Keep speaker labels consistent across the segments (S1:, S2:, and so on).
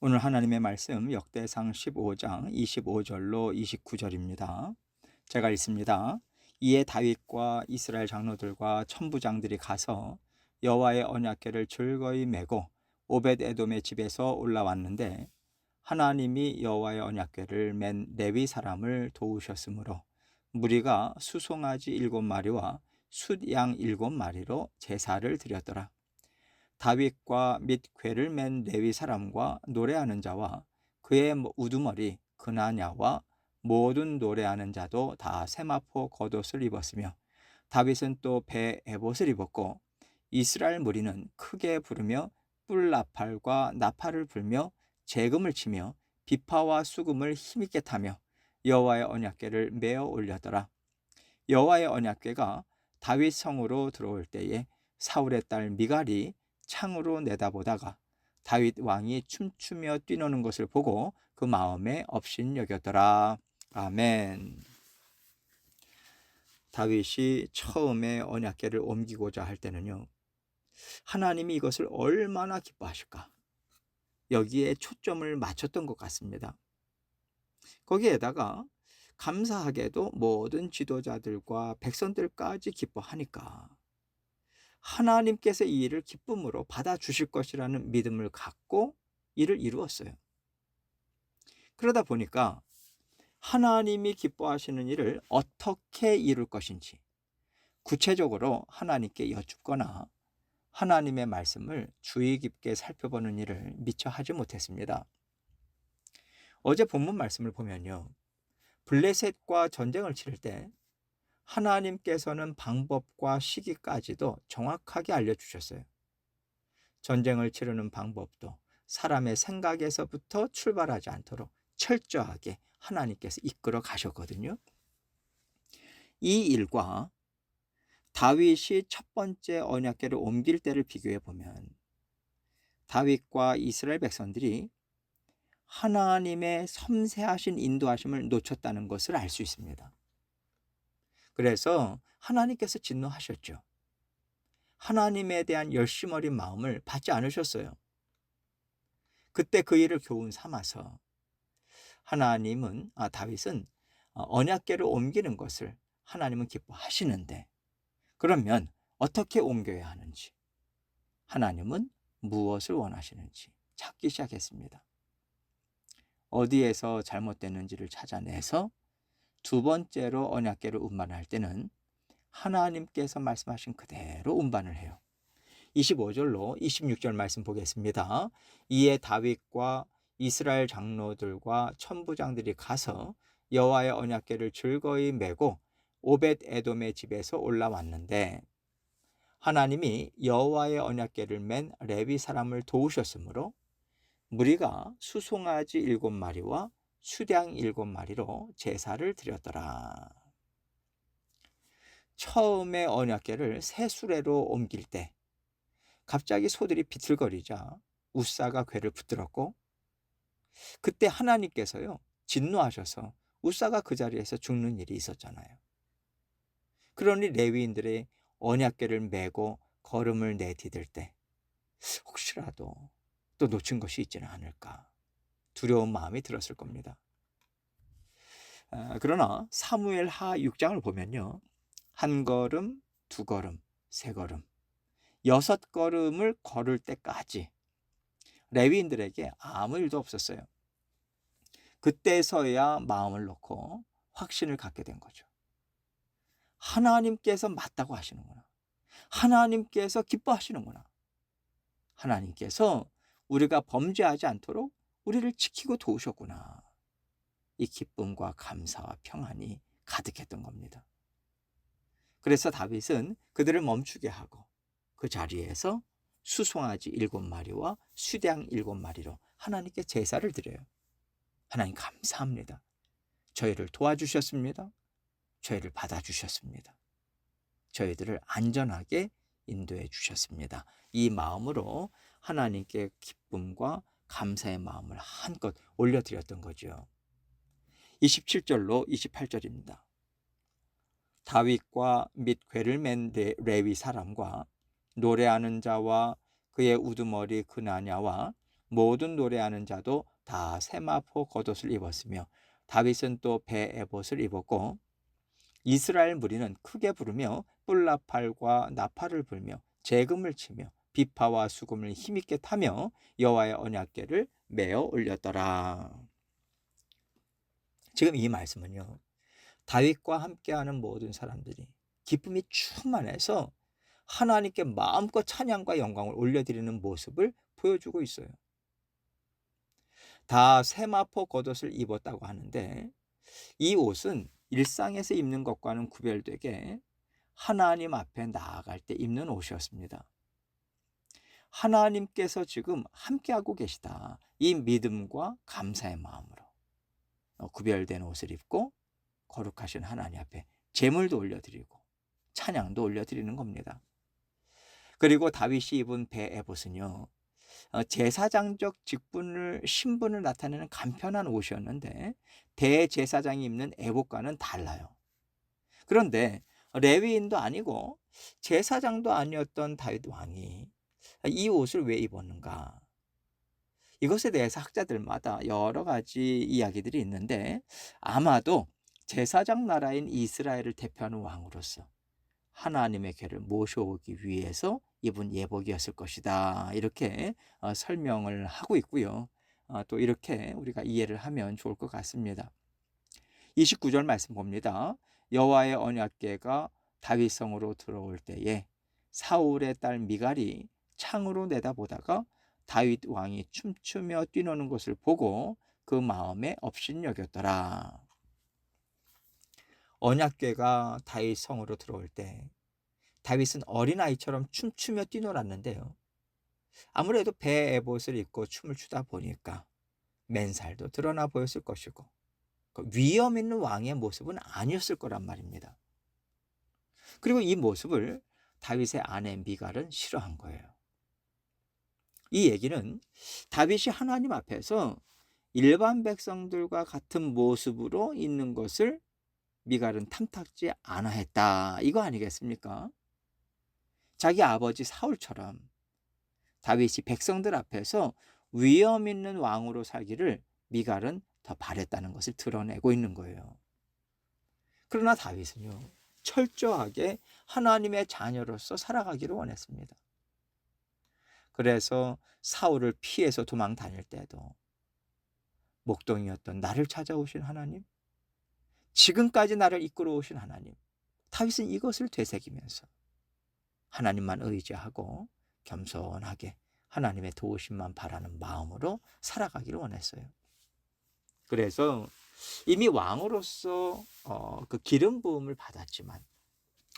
S1: 오늘 하나님의 말씀 역대상 15장 25절로 29절입니다. 제가 읽습니다. 이에 다윗과 이스라엘 장로들과 천부장들이 가서 여호와의 언약궤를 즐거이 메고 오벳에돔의 집에서 올라왔는데 하나님이 여호와의 언약궤를 맨 레위 사람을 도우셨으므로 무리가 수송아지 7마리와 숫양 7마리로 제사를 드렸더라. 다윗과 및 궤를 맨 레위 사람과 노래하는 자와 그의 우두머리 그나냐와 모든 노래하는 자도 다 세마포 겉옷을 입었으며 다윗은 또 배 에봇을 입었고 이스라엘 무리는 크게 부르며 뿔나팔과 나팔을 불며 재금을 치며 비파와 수금을 힘있게 타며 여호와의 언약궤를 메어 올렸더라. 여호와의 언약궤가 다윗 성으로 들어올 때에 사울의 딸 미갈이 창으로 내다보다가 다윗 왕이 춤추며 뛰노는 것을 보고 그 마음에 업신여겼더라. 아멘. 다윗이 처음에 언약궤를 옮기고자 할 때는요, 하나님이 이것을 얼마나 기뻐하실까, 여기에 초점을 맞췄던 것 같습니다. 거기에다가 감사하게도 모든 지도자들과 백성들까지 기뻐하니까 하나님께서 이 일을 기쁨으로 받아주실 것이라는 믿음을 갖고 이를 이루었어요. 그러다 보니까 하나님이 기뻐하시는 일을 어떻게 이룰 것인지 구체적으로 하나님께 여쭙거나 하나님의 말씀을 주의 깊게 살펴보는 일을 미처 하지 못했습니다. 어제 본문 말씀을 보면요, 블레셋과 전쟁을 치를 때 하나님께서는 방법과 시기까지도 정확하게 알려주셨어요. 전쟁을 치르는 방법도 사람의 생각에서부터 출발하지 않도록 철저하게 하나님께서 이끌어 가셨거든요. 이 일과 다윗이 첫 번째 언약궤를 옮길 때를 비교해 보면 다윗과 이스라엘 백성들이 하나님의 섬세하신 인도하심을 놓쳤다는 것을 알 수 있습니다. 그래서 하나님께서 진노하셨죠. 하나님에 대한 열심 어린 마음을 받지 않으셨어요. 그때 그 일을 교훈 삼아서 다윗은 언약궤를 옮기는 것을 하나님은 기뻐하시는데, 그러면 어떻게 옮겨야 하는지, 하나님은 무엇을 원하시는지 찾기 시작했습니다. 어디에서 잘못됐는지를 찾아내서 두 번째로 언약궤를 운반할 때는 하나님께서 말씀하신 그대로 운반을 해요. 25절로 26절 말씀 보겠습니다. 이에 다윗과 이스라엘 장로들과 천부장들이 가서 여호와의 언약궤를 즐거이 메고 오벳에돔의 집에서 올라왔는데 하나님이 여호와의 언약궤를 맨 레위 사람을 도우셨으므로 무리가 수송아지 7마리와 수량 7마리로 제사를 드렸더라. 처음에 언약궤를 새 수레로 옮길 때 갑자기 소들이 비틀거리자 웃사가 궤를 붙들었고, 그때 하나님께서요 진노하셔서 웃사가 그 자리에서 죽는 일이 있었잖아요. 그러니 레위인들의 언약궤를 메고 걸음을 내디딜 때 혹시라도 또 놓친 것이 있지는 않을까 두려운 마음이 들었을 겁니다. 그러나 사무엘하 6장을 보면요, 한 걸음, 두 걸음, 세 걸음, 6걸음을 걸을 때까지 레위인들에게 아무 일도 없었어요. 그때서야 마음을 놓고 확신을 갖게 된 거죠. 하나님께서 맞다고 하시는구나. 하나님께서 기뻐하시는구나. 하나님께서 우리가 범죄하지 않도록 우리를 지키고 도우셨구나. 이 기쁨과 감사와 평안이 가득했던 겁니다. 그래서 다윗은 그들을 멈추게 하고 그 자리에서 수송아지 7마리와 수량 7마리로 하나님께 제사를 드려요. 하나님 감사합니다. 저희를 도와주셨습니다. 저희를 받아주셨습니다. 저희들을 안전하게 인도해 주셨습니다. 이 마음으로 하나님께 기쁨과 감사의 마음을 한껏 올려드렸던 거죠. 27절로 28절입니다. 다윗과 및 궤를 맨 레위 사람과 노래하는 자와 그의 우두머리 그나냐와 모든 노래하는 자도 다 세마포 겉옷을 입었으며 다윗은 또 배 에봇을 입었고 이스라엘 무리는 크게 부르며 뿔나팔과 나팔을 불며 재금을 치며 비파와 수금을 힘있게 타며 여호와의 언약궤를 메어 올렸더라. 지금 이 말씀은요, 다윗과 함께하는 모든 사람들이 기쁨이 충만해서 하나님께 마음껏 찬양과 영광을 올려드리는 모습을 보여주고 있어요. 다 세마포 겉옷을 입었다고 하는데 이 옷은 일상에서 입는 것과는 구별되게 하나님 앞에 나아갈 때 입는 옷이었습니다. 하나님께서 지금 함께하고 계시다. 이 믿음과 감사의 마음으로 구별된 옷을 입고 거룩하신 하나님 앞에 제물도 올려드리고 찬양도 올려드리는 겁니다. 그리고 다윗이 입은 배 에봇은요, 제사장적 신분을 나타내는 간편한 옷이었는데 대제사장이 입는 에봇과는 달라요. 그런데 레위인도 아니고 제사장도 아니었던 다윗 왕이 이 옷을 왜 입었는가? 이것에 대해서 학자들마다 여러 가지 이야기들이 있는데 아마도 제사장 나라인 이스라엘을 대표하는 왕으로서 하나님의 궤를 모셔오기 위해서 입은 예복이었을 것이다. 이렇게 설명을 하고 있고요. 또 이렇게 우리가 이해를 하면 좋을 것 같습니다. 29절 말씀 봅니다. 여호와의 언약궤가 다윗성으로 들어올 때에 사울의 딸 미갈이 창으로 내다보다가 다윗 왕이 춤추며 뛰노는 것을 보고 그 마음에 업신여겼더라. 언약궤가 다윗 성으로 들어올 때 다윗은 어린아이처럼 춤추며 뛰놀았는데요. 아무래도 배 에봇을 입고 춤을 추다 보니까 맨살도 드러나 보였을 것이고 위험 있는 왕의 모습은 아니었을 거란 말입니다. 그리고 이 모습을 다윗의 아내 미갈은 싫어한 거예요. 이 얘기는 다윗이 하나님 앞에서 일반 백성들과 같은 모습으로 있는 것을 미갈은 탐탁지 않아 했다. 이거 아니겠습니까? 자기 아버지 사울처럼 다윗이 백성들 앞에서 위험 있는 왕으로 살기를 미갈은 더 바랬다는 것을 드러내고 있는 거예요. 그러나 다윗은요, 철저하게 하나님의 자녀로서 살아가기를 원했습니다. 그래서 사울을 피해서 도망 다닐 때도 목동이었던 나를 찾아오신 하나님, 지금까지 나를 이끌어 오신 하나님, 다윗은 이것을 되새기면서 하나님만 의지하고 겸손하게 하나님의 도우심만 바라는 마음으로 살아가기를 원했어요. 그래서 이미 왕으로서 그 기름 부음을 받았지만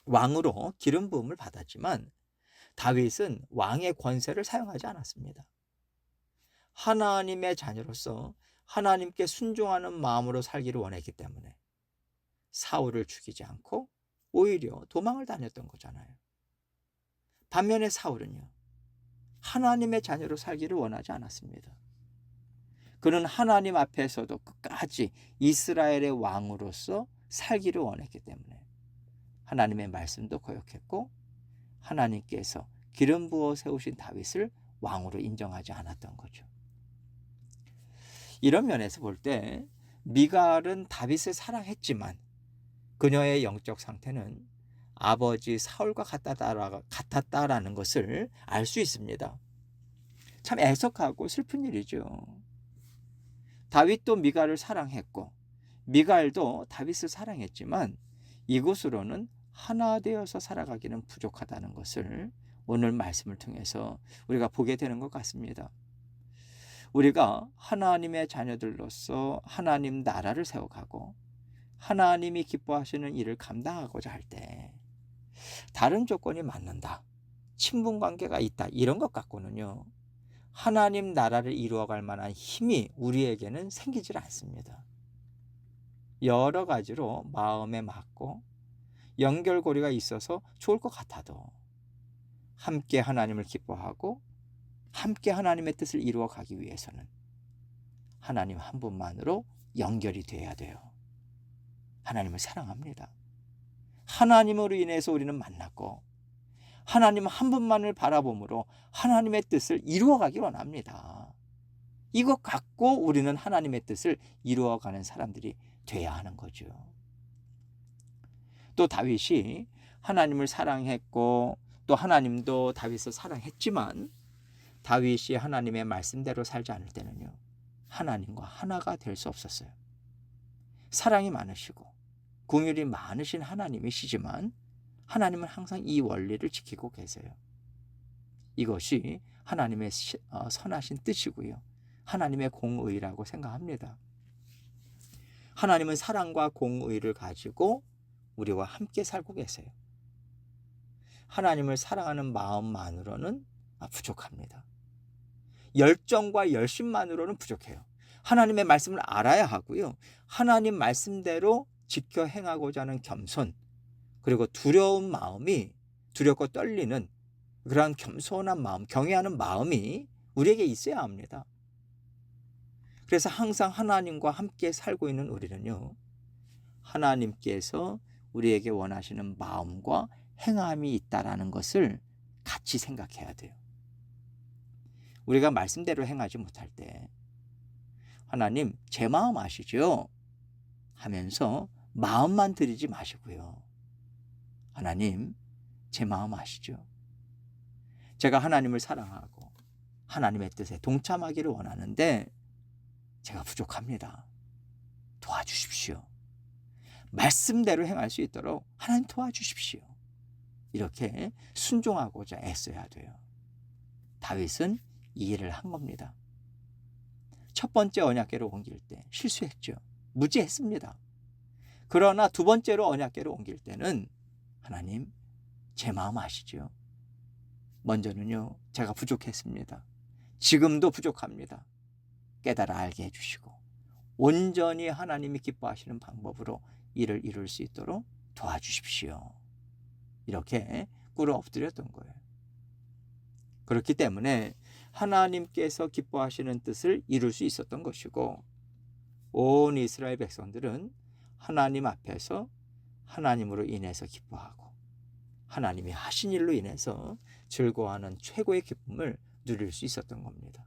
S1: 왕으로 기름 부음을 받았지만 다윗은 왕의 권세를 사용하지 않았습니다. 하나님의 자녀로서 하나님께 순종하는 마음으로 살기를 원했기 때문에 사울을 죽이지 않고 오히려 도망을 다녔던 거잖아요. 반면에 사울은요, 하나님의 자녀로 살기를 원하지 않았습니다. 그는 하나님 앞에서도 끝까지 이스라엘의 왕으로서 살기를 원했기 때문에 하나님의 말씀도 거역했고 하나님께서 기름 부어 세우신 다윗을 왕으로 인정하지 않았던 거죠. 이런 면에서 볼 때 미갈은 다윗을 사랑했지만 그녀의 영적 상태는 아버지 사울과 같았다라는 것을 알 수 있습니다. 참 애석하고 슬픈 일이죠. 다윗도 미갈을 사랑했고 미갈도 다윗을 사랑했지만 이곳으로는 하나 되어서 살아가기는 부족하다는 것을 오늘 말씀을 통해서 우리가 보게 되는 것 같습니다. 우리가 하나님의 자녀들로서 하나님 나라를 세워가고 하나님이 기뻐하시는 일을 감당하고자 할 때 다른 조건이 맞는다, 친분 관계가 있다, 이런 것 갖고는요 하나님 나라를 이루어갈 만한 힘이 우리에게는 생기질 않습니다. 여러 가지로 마음에 맞고 연결고리가 있어서 좋을 것 같아도 함께 하나님을 기뻐하고 함께 하나님의 뜻을 이루어가기 위해서는 하나님 한 분만으로 연결이 돼야 돼요. 하나님을 사랑합니다. 하나님으로 인해서 우리는 만났고 하나님 한 분만을 바라봄으로 하나님의 뜻을 이루어가기 원합니다. 이것 갖고 우리는 하나님의 뜻을 이루어가는 사람들이 돼야 하는 거죠. 또 다윗이 하나님을 사랑했고 또 하나님도 다윗을 사랑했지만 다윗이 하나님의 말씀대로 살지 않을 때는요, 하나님과 하나가 될 수 없었어요. 사랑이 많으시고 긍휼이 많으신 하나님이시지만 하나님은 항상 이 원리를 지키고 계세요. 이것이 하나님의 선하신 뜻이고요, 하나님의 공의라고 생각합니다. 하나님은 사랑과 공의를 가지고 우리와 함께 살고 계세요. 하나님을 사랑하는 마음만으로는 부족합니다. 열정과 열심만으로는 부족해요. 하나님의 말씀을 알아야 하고요, 하나님 말씀대로 지켜 행하고자 하는 겸손, 그리고 두려운 마음이, 두렵고 떨리는 그러한 겸손한 마음, 경외하는 마음이 우리에게 있어야 합니다. 그래서 항상 하나님과 함께 살고 있는 우리는요, 하나님께서 우리에게 원하시는 마음과 행함이 있다라는 것을 같이 생각해야 돼요. 우리가 말씀대로 행하지 못할 때 하나님 제 마음 아시죠? 하면서 마음만 드리지 마시고요, 하나님 제 마음 아시죠? 제가 하나님을 사랑하고 하나님의 뜻에 동참하기를 원하는데 제가 부족합니다. 도와주십시오. 말씀대로 행할 수 있도록 하나님 도와주십시오. 이렇게 순종하고자 애써야 돼요. 다윗은 이 일을 한 겁니다. 첫 번째 언약궤로 옮길 때 실수했죠. 무지했습니다. 그러나 두 번째로 언약궤로 옮길 때는 하나님 제 마음 아시죠? 먼저는요, 제가 부족했습니다. 지금도 부족합니다. 깨달아 알게 해주시고 온전히 하나님이 기뻐하시는 방법으로 일을 이룰 수 있도록 도와주십시오. 이렇게 꿇어 엎드렸던 거예요. 그렇기 때문에 하나님께서 기뻐하시는 뜻을 이룰 수 있었던 것이고, 온 이스라엘 백성들은 하나님 앞에서 하나님으로 인해서 기뻐하고 하나님이 하신 일로 인해서 즐거워하는 최고의 기쁨을 누릴 수 있었던 겁니다.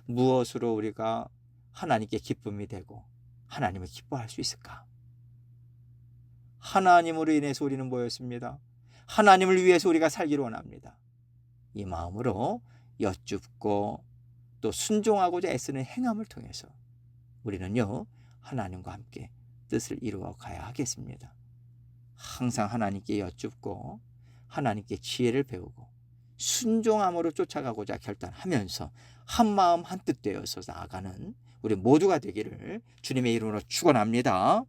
S1: 무엇으로 우리가 하나님께 기쁨이 되고 하나님을 기뻐할 수 있을까? 하나님으로 인해서 우리는 모였습니다. 하나님을 위해서 우리가 살기를 원합니다. 이 마음으로 여쭙고 또 순종하고자 애쓰는 행함을 통해서 우리는요, 하나님과 함께 뜻을 이루어 가야 하겠습니다. 항상 하나님께 여쭙고 하나님께 지혜를 배우고 순종함으로 쫓아가고자 결단하면서 한마음 한뜻 되어서 나아가는 우리 모두가 되기를 주님의 이름으로 축원합니다.